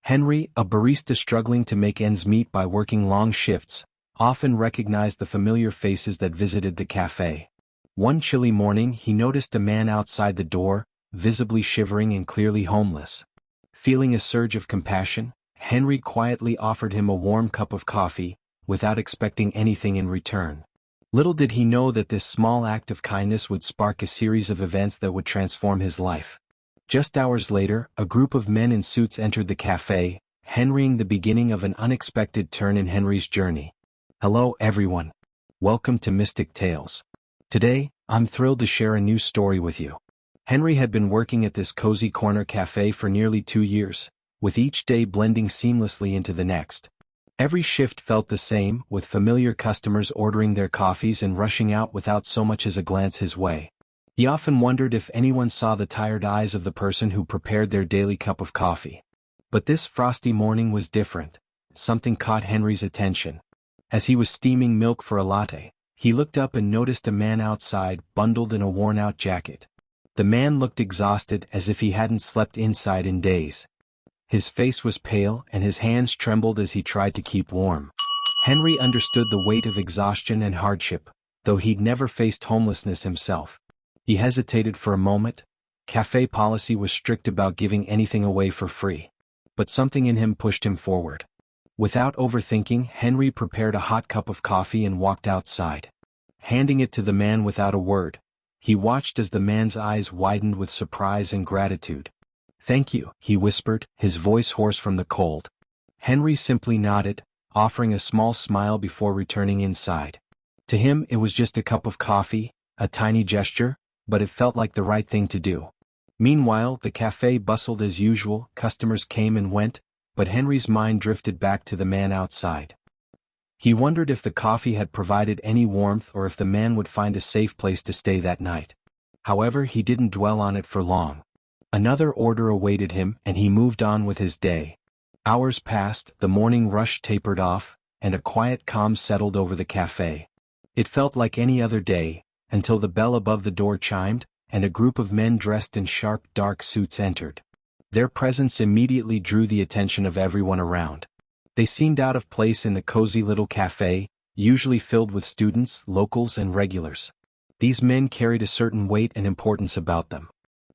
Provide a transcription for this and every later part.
Henry, a barista struggling to make ends meet by working long shifts, often recognized the familiar faces that visited the cafe. One chilly morning he noticed a man outside the door, visibly shivering and clearly homeless. Feeling a surge of compassion, Henry quietly offered him a warm cup of coffee, without expecting anything in return. Little did he know that this small act of kindness would spark a series of events that would transform his life. Just hours later, a group of men in suits entered the cafe, heralding the beginning of an unexpected turn in Henry's journey. Hello everyone. Welcome to Mystic Tales. Today, I'm thrilled to share a new story with you. Henry had been working at this cozy corner cafe for nearly 2 years, with each day blending seamlessly into the next. Every shift felt the same, with familiar customers ordering their coffees and rushing out without so much as a glance his way. He often wondered if anyone saw the tired eyes of the person who prepared their daily cup of coffee. But this frosty morning was different. Something caught Henry's attention. As he was steaming milk for a latte, he looked up and noticed a man outside, bundled in a worn-out jacket. The man looked exhausted, as if he hadn't slept inside in days. His face was pale and his hands trembled as he tried to keep warm. Henry understood the weight of exhaustion and hardship, though he'd never faced homelessness himself. He hesitated for a moment. Cafe policy was strict about giving anything away for free. But something in him pushed him forward. Without overthinking, Henry prepared a hot cup of coffee and walked outside. Handing it to the man without a word, he watched as the man's eyes widened with surprise and gratitude. "Thank you," he whispered, his voice hoarse from the cold. Henry simply nodded, offering a small smile before returning inside. To him it was just a cup of coffee, a tiny gesture, but it felt like the right thing to do. Meanwhile, the cafe bustled as usual, customers came and went, but Henry's mind drifted back to the man outside. He wondered if the coffee had provided any warmth or if the man would find a safe place to stay that night. However, he didn't dwell on it for long. Another order awaited him, and he moved on with his day. Hours passed, the morning rush tapered off, and a quiet calm settled over the cafe. It felt like any other day, until the bell above the door chimed, and a group of men dressed in sharp, dark suits entered. Their presence immediately drew the attention of everyone around. They seemed out of place in the cozy little cafe, usually filled with students, locals, and regulars. These men carried a certain weight and importance about them.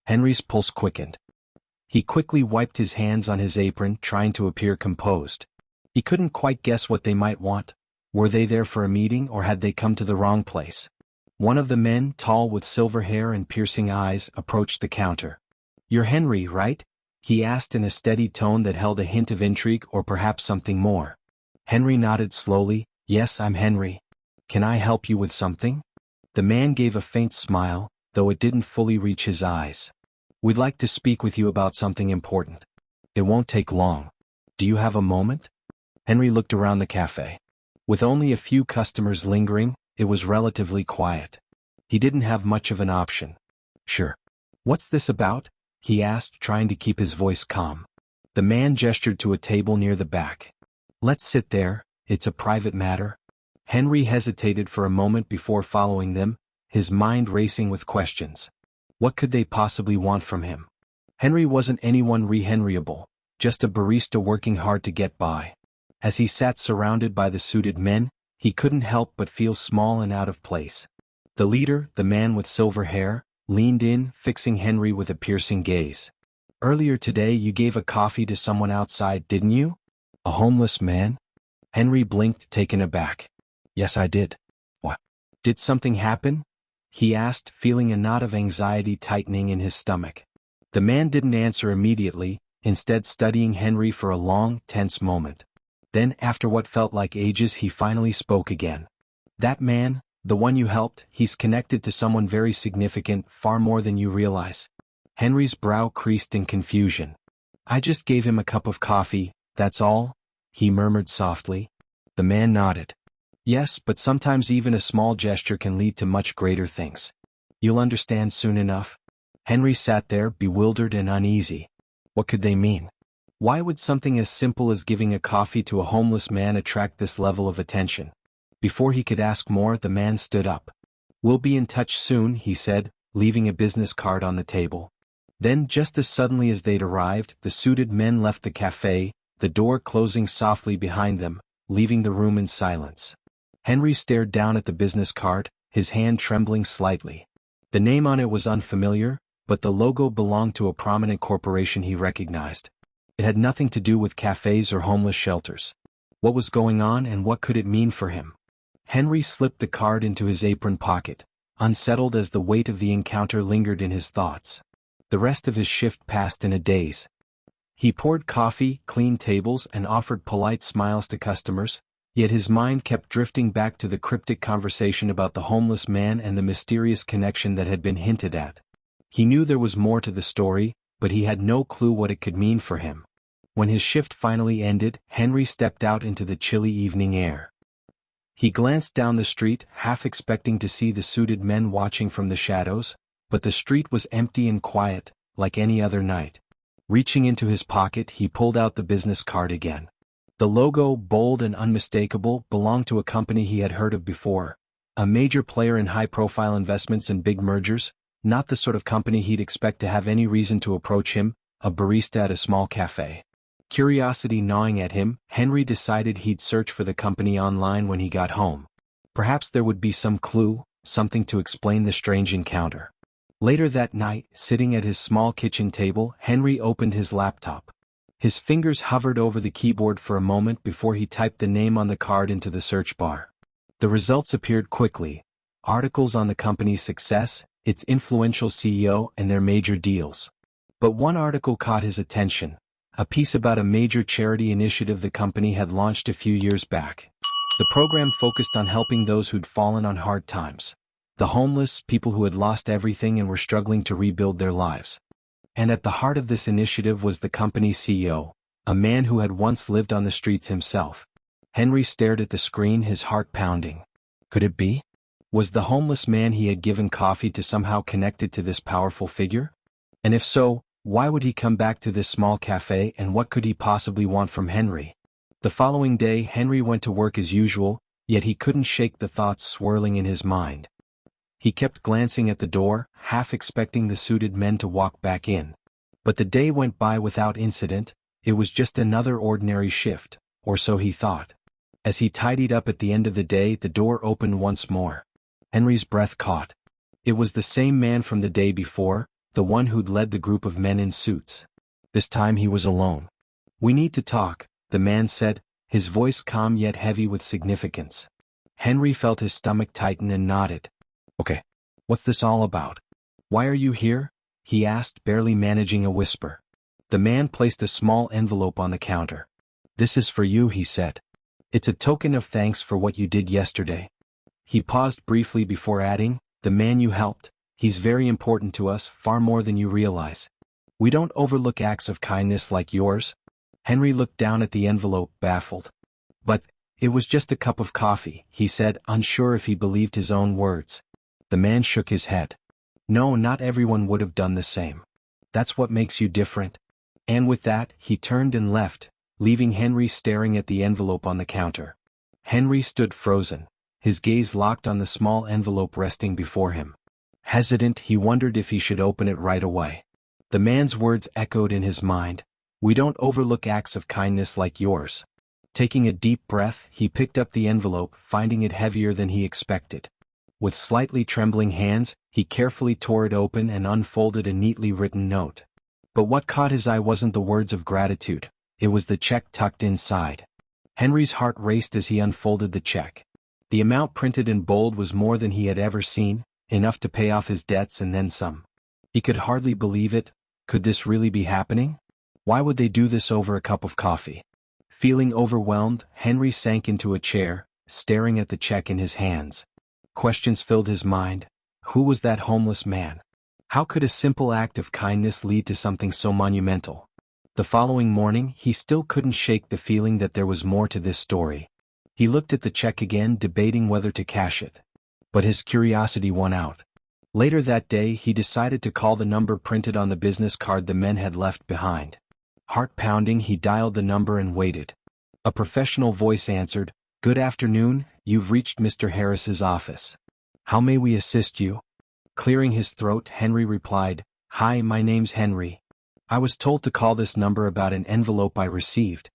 Henry's pulse quickened. He quickly wiped his hands on his apron, trying to appear composed. He couldn't quite guess what they might want. Were they there for a meeting or had they come to the wrong place? One of the men, tall with silver hair and piercing eyes, approached the counter. "You're Henry, right?" he asked in a steady tone that held a hint of intrigue or perhaps something more. Henry nodded slowly. "Yes, I'm Henry. Can I help you with something?" The man gave a faint smile, though it didn't fully reach his eyes. "We'd like to speak with you about something important. It won't take long. Do you have a moment?" Henry looked around the cafe. With only a few customers lingering, it was relatively quiet. He didn't have much of an option. "Sure. What's this about?" he asked, trying to keep his voice calm. The man gestured to a table near the back. "Let's sit there, it's a private matter." Henry hesitated for a moment before following them, his mind racing with questions. What could they possibly want from him? Henry wasn't anyone re-Henryable, just a barista working hard to get by. As he sat surrounded by the suited men, he couldn't help but feel small and out of place. The leader, the man with silver hair, leaned in, fixing Henry with a piercing gaze. "Earlier today you gave a coffee to someone outside, didn't you? A homeless man?" Henry blinked, taken aback. "Yes, I did." "What? Did something happen?" he asked, feeling a knot of anxiety tightening in his stomach. The man didn't answer immediately, instead studying Henry for a long, tense moment. Then, after what felt like ages, he finally spoke again. "That man, the one you helped, he's connected to someone very significant, far more than you realize." Henry's brow creased in confusion. "I just gave him a cup of coffee, that's all," he murmured softly. The man nodded. "Yes, but sometimes even a small gesture can lead to much greater things. You'll understand soon enough." Henry sat there, bewildered and uneasy. What could they mean? Why would something as simple as giving a coffee to a homeless man attract this level of attention? Before he could ask more, the man stood up. "We'll be in touch soon," he said, leaving a business card on the table. Then, just as suddenly as they'd arrived, the suited men left the cafe, the door closing softly behind them, leaving the room in silence. Henry stared down at the business card, his hand trembling slightly. The name on it was unfamiliar, but the logo belonged to a prominent corporation he recognized. It had nothing to do with cafes or homeless shelters. What was going on and what could it mean for him? Henry slipped the card into his apron pocket, unsettled as the weight of the encounter lingered in his thoughts. The rest of his shift passed in a daze. He poured coffee, cleaned tables, and offered polite smiles to customers, yet his mind kept drifting back to the cryptic conversation about the homeless man and the mysterious connection that had been hinted at. He knew there was more to the story, but he had no clue what it could mean for him. When his shift finally ended, Henry stepped out into the chilly evening air. He glanced down the street, half expecting to see the suited men watching from the shadows, but the street was empty and quiet, like any other night. Reaching into his pocket, he pulled out the business card again. The logo, bold and unmistakable, belonged to a company he had heard of before, a major player in high-profile investments and big mergers, not the sort of company he'd expect to have any reason to approach him, a barista at a small cafe. Curiosity gnawing at him, Henry decided he'd search for the company online when he got home. Perhaps there would be some clue, something to explain the strange encounter. Later that night, sitting at his small kitchen table, Henry opened his laptop. His fingers hovered over the keyboard for a moment before he typed the name on the card into the search bar. The results appeared quickly. Articles on the company's success, its influential CEO, and their major deals. But one article caught his attention. A piece about a major charity initiative the company had launched a few years back. The program focused on helping those who'd fallen on hard times. The homeless, people who had lost everything and were struggling to rebuild their lives. And at the heart of this initiative was the company's CEO, a man who had once lived on the streets himself. Henry stared at the screen, his heart pounding. Could it be? Was the homeless man he had given coffee to somehow connected to this powerful figure? And if so, why would he come back to this small cafe, and what could he possibly want from Henry? The following day, Henry went to work as usual, yet he couldn't shake the thoughts swirling in his mind. He kept glancing at the door, half expecting the suited men to walk back in. But the day went by without incident. It was just another ordinary shift, or so he thought. As he tidied up at the end of the day, the door opened once more. Henry's breath caught. It was the same man from the day before, the one who'd led the group of men in suits. This time he was alone. "We need to talk," the man said, his voice calm yet heavy with significance. Henry felt his stomach tighten and nodded. "Okay. What's this all about? Why are you here?" he asked, barely managing a whisper. The man placed a small envelope on the counter. "This is for you," he said. "It's a token of thanks for what you did yesterday." He paused briefly before adding, "The man you helped, he's very important to us, far more than you realize. We don't overlook acts of kindness like yours." Henry looked down at the envelope, baffled. "But, it was just a cup of coffee," he said, unsure if he believed his own words. The man shook his head. "No, not everyone would have done the same. That's what makes you different." And with that, he turned and left, leaving Henry staring at the envelope on the counter. Henry stood frozen, his gaze locked on the small envelope resting before him. Hesitant, he wondered if he should open it right away. The man's words echoed in his mind. "We don't overlook acts of kindness like yours." Taking a deep breath, he picked up the envelope, finding it heavier than he expected. With slightly trembling hands, he carefully tore it open and unfolded a neatly written note. But what caught his eye wasn't the words of gratitude, it was the check tucked inside. Henry's heart raced as he unfolded the check. The amount printed in bold was more than he had ever seen, enough to pay off his debts and then some. He could hardly believe it. Could this really be happening? Why would they do this over a cup of coffee? Feeling overwhelmed, Henry sank into a chair, staring at the check in his hands. Questions filled his mind. Who was that homeless man? How could a simple act of kindness lead to something so monumental? The following morning, he still couldn't shake the feeling that there was more to this story. He looked at the check again, debating whether to cash it. But his curiosity won out. Later that day, he decided to call the number printed on the business card the men had left behind. Heart pounding, he dialed the number and waited. A professional voice answered, "Good afternoon, you've reached Mr. Harris's office. How may we assist you?" Clearing his throat, Henry replied, "Hi, my name's Henry. I was told to call this number about an envelope I received.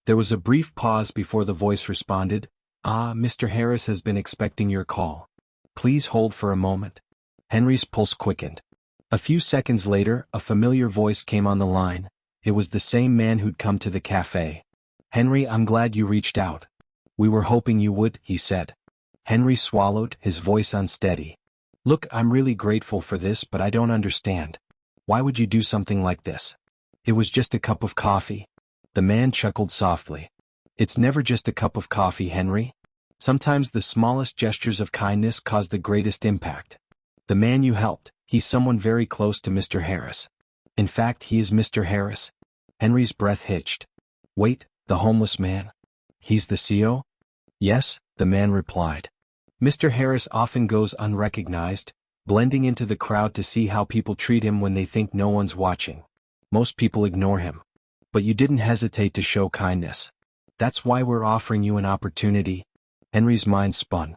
There was a brief pause before the voice responded, "Ah, Mr. Harris has been expecting your call. Please hold for a moment." Henry's pulse quickened. A few seconds later, a familiar voice came on the line. It was the same man who'd come to the cafe. "Henry, I'm glad you reached out. We were hoping you would," he said. Henry swallowed, his voice unsteady. "Look, I'm really grateful for this, but I don't understand. Why would you do something like this?" "It was just a cup of coffee." The man chuckled softly. "It's never just a cup of coffee, Henry. Sometimes the smallest gestures of kindness cause the greatest impact. The man you helped, he's someone very close to Mr. Harris. In fact, he is Mr. Harris." Henry's breath hitched. "Wait, the homeless man? He's the CEO?" "Yes," the man replied. "Mr. Harris often goes unrecognized, blending into the crowd to see how people treat him when they think no one's watching. Most people ignore him. But you didn't hesitate to show kindness. That's why we're offering you an opportunity." Henry's mind spun.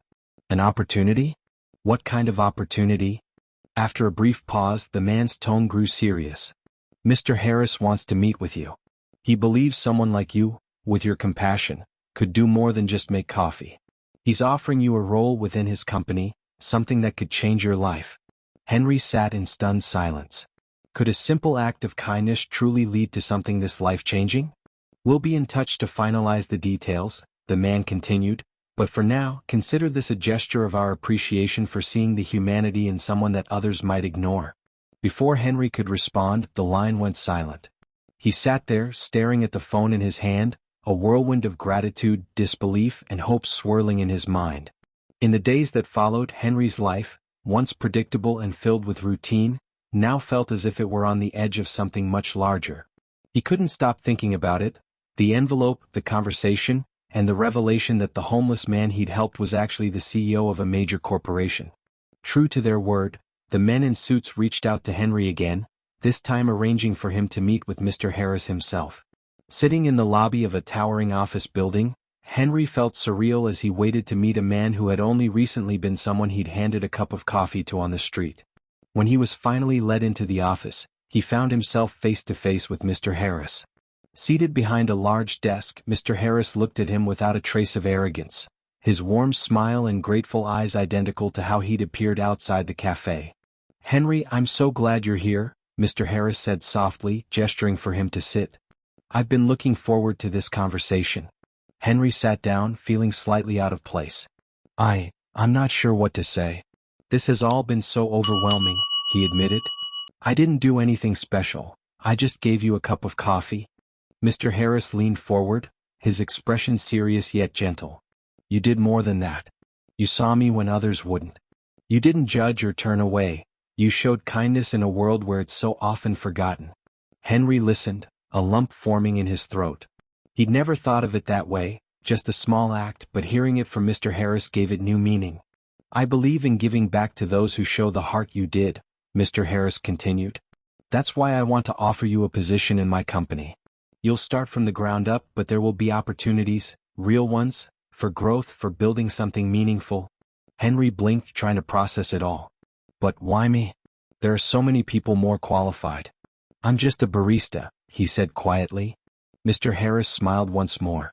"An opportunity? What kind of opportunity?" After a brief pause, the man's tone grew serious. "Mr. Harris wants to meet with you. He believes someone like you, with your compassion, could do more than just make coffee. He's offering you a role within his company, something that could change your life." Henry sat in stunned silence. Could a simple act of kindness truly lead to something this life-changing? "We'll be in touch to finalize the details," the man continued, "but for now, consider this a gesture of our appreciation for seeing the humanity in someone that others might ignore." Before Henry could respond, the line went silent. He sat there, staring at the phone in his hand, a whirlwind of gratitude, disbelief, and hope swirling in his mind. In the days that followed, Henry's life, once predictable and filled with routine, now felt as if it were on the edge of something much larger. He couldn't stop thinking about it: the envelope, the conversation, and the revelation that the homeless man he'd helped was actually the CEO of a major corporation. True to their word, the men in suits reached out to Henry again, this time arranging for him to meet with Mr. Harris himself. Sitting in the lobby of a towering office building, Henry felt surreal as he waited to meet a man who had only recently been someone he'd handed a cup of coffee to on the street. When he was finally led into the office, he found himself face to face with Mr. Harris. Seated behind a large desk, Mr. Harris looked at him without a trace of arrogance, his warm smile and grateful eyes identical to how he'd appeared outside the cafe. "Henry, I'm so glad you're here," Mr. Harris said softly, gesturing for him to sit. "I've been looking forward to this conversation." Henry sat down, feeling slightly out of place. I'm not sure what to say. This has all been so overwhelming," he admitted. "I didn't do anything special. I just gave you a cup of coffee." Mr. Harris leaned forward, his expression serious yet gentle. "You did more than that. You saw me when others wouldn't. You didn't judge or turn away. You showed kindness in a world where it's so often forgotten." Henry listened, a lump forming in his throat. He'd never thought of it that way, just a small act, but hearing it from Mr. Harris gave it new meaning. "I believe in giving back to those who show the heart you did," Mr. Harris continued. "That's why I want to offer you a position in my company. You'll start from the ground up, but there will be opportunities, real ones, for growth, for building something meaningful." Henry blinked, trying to process it all. "But why me? There are so many people more qualified." "I'm just a barista," he said quietly. Mr. Harris smiled once more.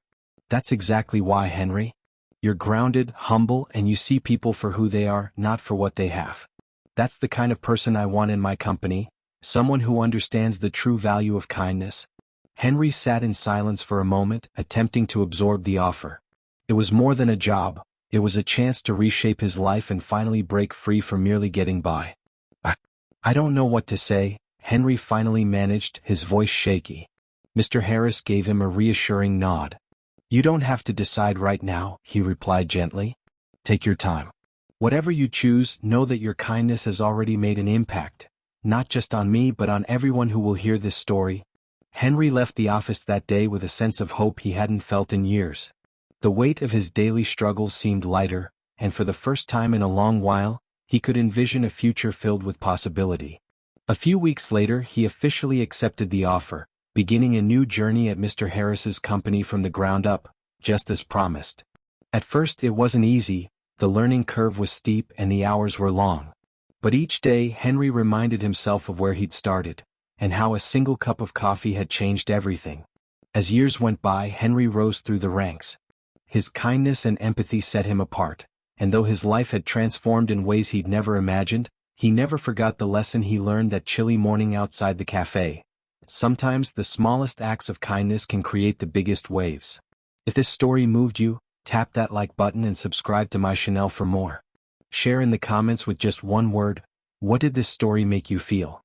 "That's exactly why, Henry. You're grounded, humble, and you see people for who they are, not for what they have. That's the kind of person I want in my company, someone who understands the true value of kindness." Henry sat in silence for a moment, attempting to absorb the offer. It was more than a job, it was a chance to reshape his life and finally break free from merely getting by. I don't know what to say," Henry finally managed, his voice shaky. Mr. Harris gave him a reassuring nod. "You don't have to decide right now," he replied gently. "Take your time. Whatever you choose, know that your kindness has already made an impact, not just on me but on everyone who will hear this story." Henry left the office that day with a sense of hope he hadn't felt in years. The weight of his daily struggles seemed lighter, and for the first time in a long while, he could envision a future filled with possibility. A few weeks later, he officially accepted the offer, beginning a new journey at Mr. Harris's company from the ground up, just as promised. At first it wasn't easy, the learning curve was steep and the hours were long. But each day Henry reminded himself of where he'd started, and how a single cup of coffee had changed everything. As years went by, Henry rose through the ranks. His kindness and empathy set him apart, and though his life had transformed in ways he'd never imagined, he never forgot the lesson he learned that chilly morning outside the cafe. Sometimes the smallest acts of kindness can create the biggest waves. If this story moved you, tap that like button and subscribe to my channel for more. Share in the comments with just one word. What did this story make you feel?